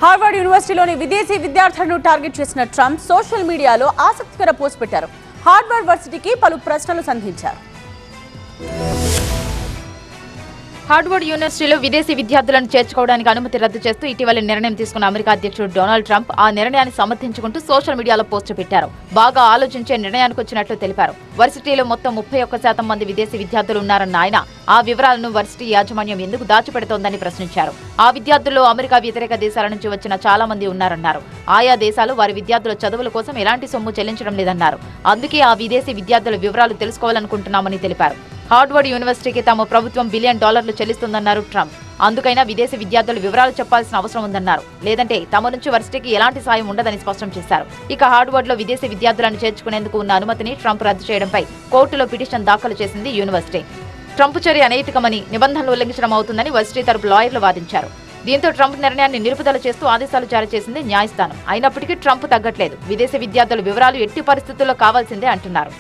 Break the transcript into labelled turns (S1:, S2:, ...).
S1: Harvard యూనివర్సిటీలోని విదేశీ విద్యార్థులను target చేసిన ట్రంప్ సోషల్ మీడియాలో ఆసక్తికర పోస్ట్ పెట్టారు. హార్వర్డ్ వర్సిటీకి పలు ప్రశ్నలు సంధించారు.
S2: హార్వర్డ్ యూనివర్సిటీలో విదేశీ విద్యార్థులను చేర్చుకోవడానికి అనుమతి రద్దు చేస్తూ ఇటీవల నిర్ణయం తీసుకున్న అమెరికా అధ్యక్షుడు డొనాల్డ్ ట్రంప్ ఆ నిర్ణయాన్ని సమర్థించుకుంటూ సోషల్ మీడియాలో పోస్టు పెట్టారు. బాగా ఆలోచించే నిర్ణయానికి వచ్చినట్లు తెలిపారు. వర్సిటీలో మొత్తం 31% మంది విదేశీ విద్యార్థులు ఉన్నారన్న ఆయన ఆ వివరాలను వర్సిటీ యాజమాన్యం ఎందుకు దాచిపెడుతోందని ప్రశ్నించారు. ఆ విద్యార్థుల్లో అమెరికా వ్యతిరేక దేశాల నుంచి వచ్చిన చాలా మంది ఉన్నారన్నారు. ఆయా దేశాలు వారి విద్యార్థుల చదువుల కోసం ఎలాంటి సొమ్ము చెల్లించడం లేదన్నారు. అందుకే ఆ విదేశీ విద్యార్థుల వివరాలు తెలుసుకోవాలనుకుంటున్నామని తెలిపారు. హార్వర్డ్ యూనివర్సిటీకి తమ ప్రభుత్వం $1 బిలియన్ చెల్లిస్తుందన్నారు ట్రంప్. అందుకైనా విదేశీ విద్యార్థుల వివరాలు చెప్పాల్సిన అవసరం ఉందన్నారు. లేదంటే తమ నుంచి వర్సిటీకి ఎలాంటి సాయం ఉండదని స్పష్టం చేశారు. ఇక హార్వర్డ్ లో విదేశీ విద్యార్థులను చేర్చుకునేందుకు ఉన్న అనుమతిని ట్రంప్ రద్దు చేయడంపై కోర్టులో పిటిషన్ దాఖలు చేసింది యూనివర్సిటీ. ట్రంప్ చర్య అనైతికమని, నిబంధనలు ఉల్లంఘించడం అవుతుందని వర్సిటీ తరపు లాయర్లు వాదించారు. దీంతో ట్రంప్ నిర్ణయాన్ని నిలుపుదల చేస్తూ ఆదేశాలు జారీ చేసింది న్యాయస్థానం. అయినప్పటికీ ట్రంప్ తగ్గట్లేదు. విదేశీ విద్యార్థుల వివరాలు ఎట్టి పరిస్థితుల్లో కావాల్సిందే అంటున్నారు.